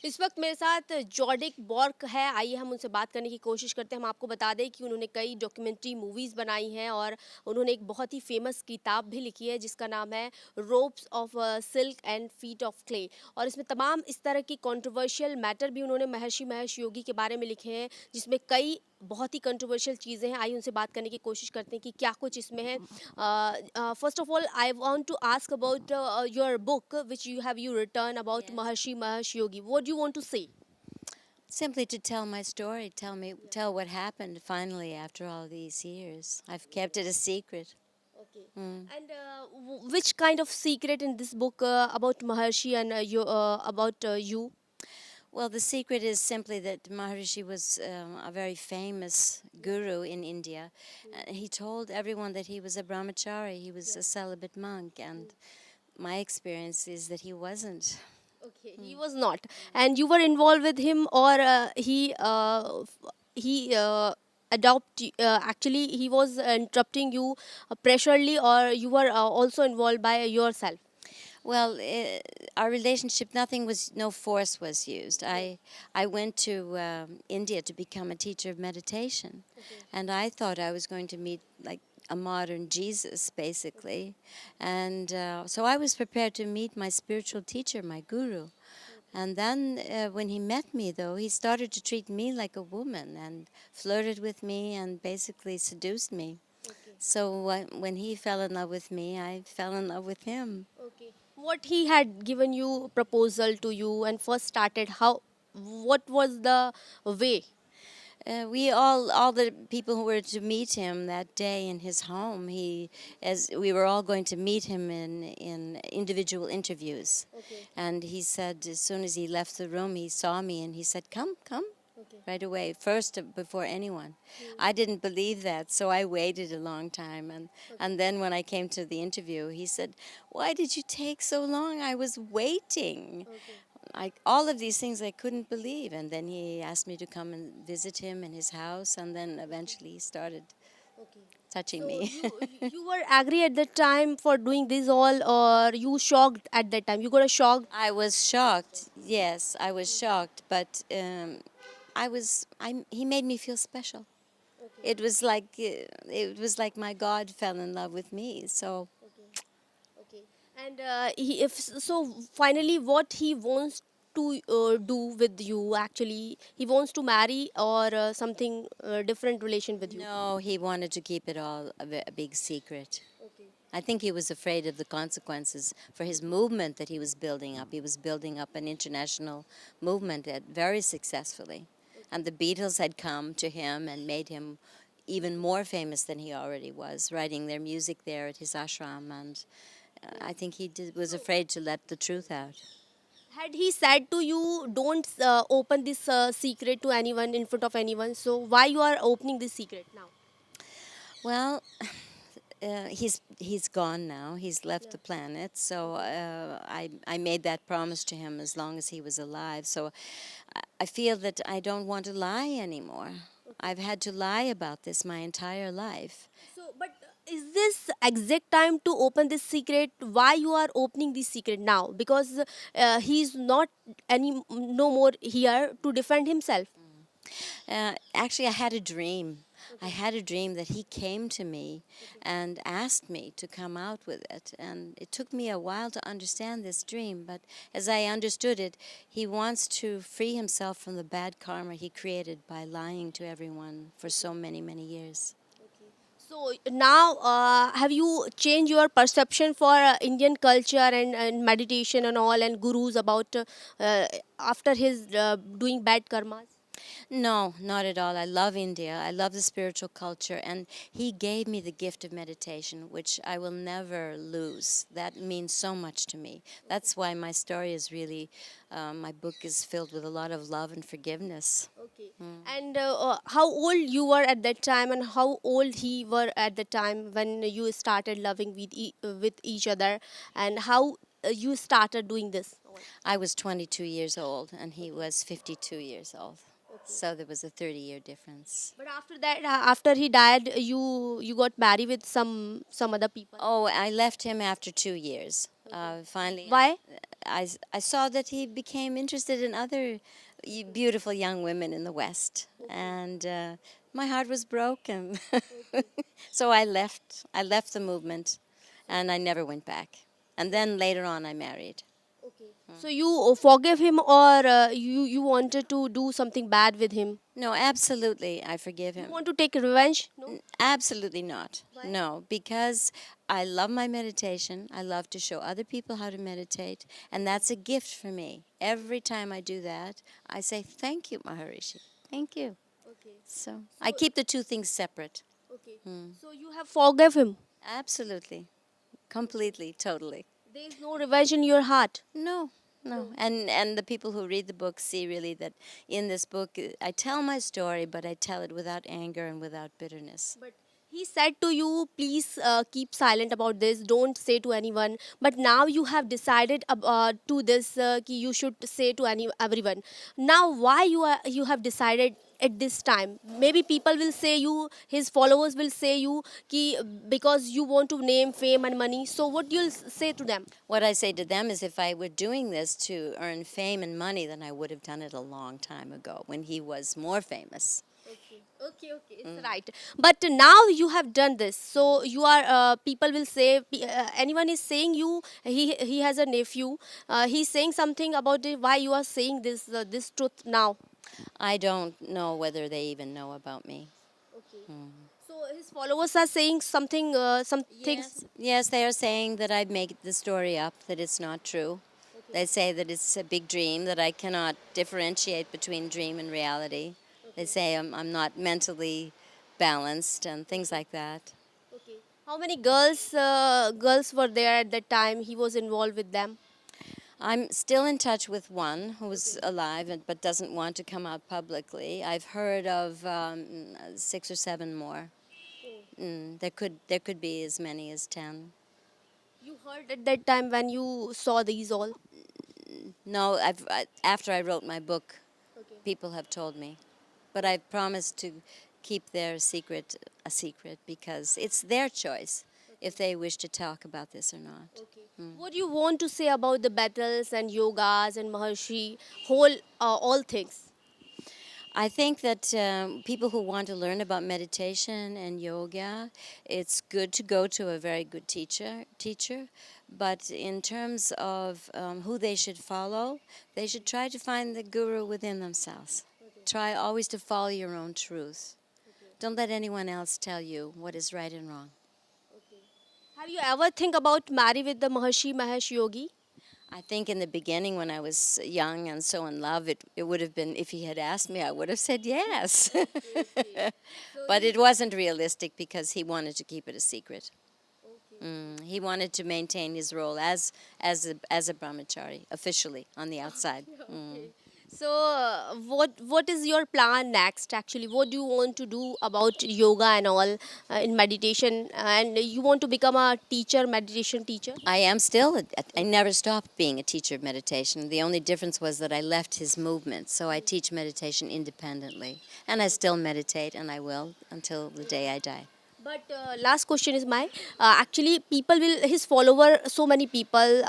इस वक्त मेरे साथ जॉडिक बॉर्क है। आइए हम उनसे बात करने की कोशिश करते हैं। हम आपको बता दें कि उन्होंने कई डॉक्यूमेंट्री मूवीज़ बनाई हैं और उन्होंने एक बहुत ही फेमस किताब भी लिखी है जिसका नाम है ropes of silk and feet of clay. और इसमें तमाम इस तरह की कंट्रोवर्शियल मैटर भी उन्होंने महर्षि महेश योगी के बारे में लिखे हैं, जिसमें कई बहुत ही कंट्रोवर्शियल चीज़ें हैं। आइए उनसे बात करने की कोशिश करते हैं कि क्या कुछ इसमें है। First of all, I want to ask about your book, which you written about Yes. Maharshi Mahesh Yogi. What do you want to say? Simply to tell my story, tell what happened finally after all these years. I've kept it a secret. Okay. Mm. And which kind of secret in this book about Maharshi and about you? Well, the secret is simply that Maharishi was a very famous guru in India. He told everyone that he was a brahmachari, he was a celibate monk, and my experience is that he wasn't. Okay, he was not, and you were involved with him, or he adopt. Actually, he was interrupting you pressurely, or you were also involved by yourself. Well, our relationship, no force was used. I went to India to become a teacher of meditation, and I thought I was going to meet like a modern Jesus, basically. And so I was prepared to meet my spiritual teacher, my guru. And then when he met me, though, he started to treat me like a woman and flirted with me and basically seduced me. Okay. So when he fell in love with me, I fell in love with him. Okay. What he had given you proposal to you and first started, how, what was the way? All the people who were to meet him that day in his home, as we were all going to meet him in individual interviews, Okay. and he said as soon as he left the room, he saw me and he said, "Come, come." Okay. Right away, first before anyone. I didn't believe that, so I waited a long time, and then when I came to the interview, he said, "Why did you take so long? I was waiting." Okay. All of these things I couldn't believe, and then he asked me to come and visit him in his house, and then eventually he started Okay. touching So me. you were angry at that time for doing this all, or you shocked at that time? You got a shock. I was shocked. Yes, I was shocked, but he made me feel special. Okay. It was like my God fell in love with me. So Okay. Okay. And he, if so, finally, what he wants to do with you? Actually, he wants to marry or something different relation with you. no, he wanted to keep it all a big secret. Okay. I think he was afraid of the consequences for his movement that he was building up. He was building up an international movement that very successfully. And the Beatles had come to him and made him even more famous than he already was, writing their music there at his ashram. And I think was afraid to let the truth out. Had he said to you, don't open this secret to anyone in front of anyone? So why you are opening this secret now? Well, he's gone now. He's left the planet. So I made that promise to him as long as he was alive. So I feel that I don't want to lie anymore. I've had to lie about this my entire life. So, but is this exact time to open this secret? Why you are opening this secret now? Because he's not any no more here to defend himself. Actually, I had a dream. I had a dream that he came to me and asked me to come out with it. And it took me a while to understand this dream, but as I understood it, he wants to free himself from the bad karma he created by lying to everyone for so many, many years. So now, have you changed your perception for Indian culture and meditation and all and gurus about after his doing bad karmas? No, not at all. I love India. I love the spiritual culture. And he gave me the gift of meditation, which I will never lose. That means so much to me. That's why my story is really, my book is filled with a lot of love and forgiveness. Okay. And how old you were at that time, and how old he were at the time when you started loving with each other, and how you started doing this? I was 22 years old, and he was 52 years old. Okay. So there was a 30-year difference. But after that, after he died, you got married with some other people. Oh, I left him after 2 years. Finally, Why? I saw that he became interested in other beautiful young women in the West, and my heart was broken. So I left. I left the movement, and I never went back. And then later on, I married. Okay. So you forgive him, or you wanted to do something bad with him? No, absolutely, I forgive You him. want to take revenge? No. Absolutely not. Why? No, because I love my meditation. I love to show other people how to meditate, and that's a gift for me. Every time I do that, I say, "Thank you, Maharishi. Thank you." Okay. So I keep the two things separate. Okay. So you have forgive him. Absolutely. Completely, totally. There is no revenge in your heart. No, no. And the people who read the book see really that in this book I tell my story, but I tell it without anger and without bitterness. But he said to you, please keep silent about this. Don't say to anyone. But now you have decided to this कि you should say to everyone. Now why you have decided at this time? Maybe people will say you, his followers will say you कि because you want to name, fame and money. So what you'll say to them? What I say to them is if I were doing this to earn fame and money, then I would have done it a long time ago when he was more famous. Okay, it's right. But now you have done this, so you are. People will say anyone is saying you. He has a nephew. He's saying something about it. Why you are saying this truth now? I don't know whether they even know about me. Okay. So his followers are saying something. Some things. Yes, they are saying that I make the story up, that it's not true. They say that it's a big dream, that I cannot differentiate between dream and reality. They say I'm not mentally balanced and things like that. Okay. How many girls were there at that time? He was involved with them. I'm still in touch with one who's alive but doesn't want to come out publicly. I've heard of 6 or 7 more. There could be as many as 10. You heard at that time when you saw these all. No, after I wrote my book, people have told me. But I've promised to keep their secret a secret because it's their choice if they wish to talk about this or not. What do you want to say about the battles and yogas and Maharshi, whole all things? I think that people who want to learn about meditation and yoga, it's good to go to a very good teacher. But in terms of who they should follow, they should try to find the guru within themselves. Try always to follow your own truth. Don't let anyone else tell you what is right and wrong. Have you ever think about marry with the Maharshi Mahesh Yogi? I think in the beginning when I was young and so in love, it would have been, if he had asked me, I would have said yes. But it wasn't realistic because he wanted to keep it a secret. He wanted to maintain his role as a brahmachari, officially, on the outside. So, what is your plan next? Actually, what do you want to do about yoga and all in meditation? And you want to become a teacher, meditation teacher? I am still, I never stopped being a teacher of meditation. The only difference was that I left his movement, so I teach meditation independently. And I still meditate, and I will until the day I die. But last question is my actually people will his follower so many people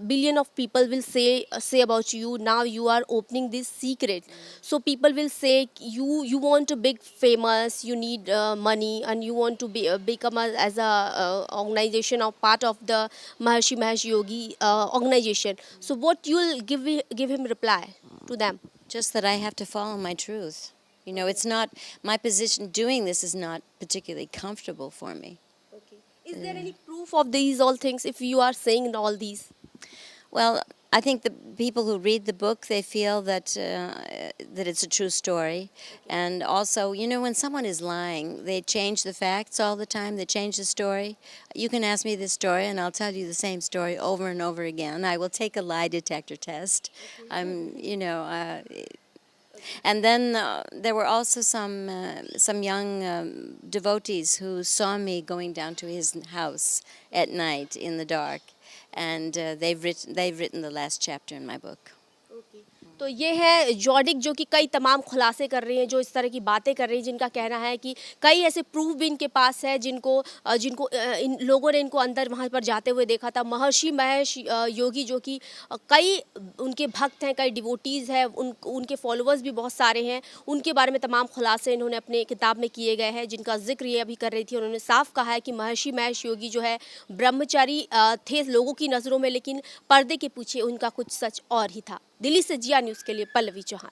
billion of people will say about you now you are opening this secret, so people will say you want to big famous, you need money and you want to be become as a organization or part of the Maharshi Mahesh Yogi organization. So what you'll give him reply to them? Just that I have to follow my truth. You know, it's not, my position doing this is not particularly comfortable for me. Is there any proof of these all things if you are saying all these? Well, I think the people who read the book, they feel that that it's a true story. And also, you know, when someone is lying, they change the facts all the time. They change the story. You can ask me this story, and I'll tell you the same story over and over again. I will take a lie detector test. And then there were also some young devotees who saw me going down to his house at night in the dark, and they've written the last chapter in my book. तो ये है zodiac जो कि कई तमाम खुलासे कर रही हैं, जो इस तरह की बातें कर रही हैं, जिनका कहना है कि कई ऐसे प्रूफ भी इनके पास है जिनको इन लोगों ने इनको अंदर वहाँ पर जाते हुए देखा था। महर्षि महेश योगी जो कि कई उनके भक्त हैं, कई डिवोटीज़ हैं, उनके फॉलोअर्स भी बहुत सारे हैं, उनके बारे में तमाम खुलासे इन्होंने अपने किताब में किए गए हैं, जिनका जिक्र ये अभी कर रही थी। उन्होंने साफ कहा है कि महर्षि महेश योगी जो है ब्रह्मचारी थे लोगों की नज़रों में, लेकिन पर्दे के पीछे उनका कुछ सच और ही था। दिल्ली से जिया न्यूज़ के लिए पल्लवी चौहान।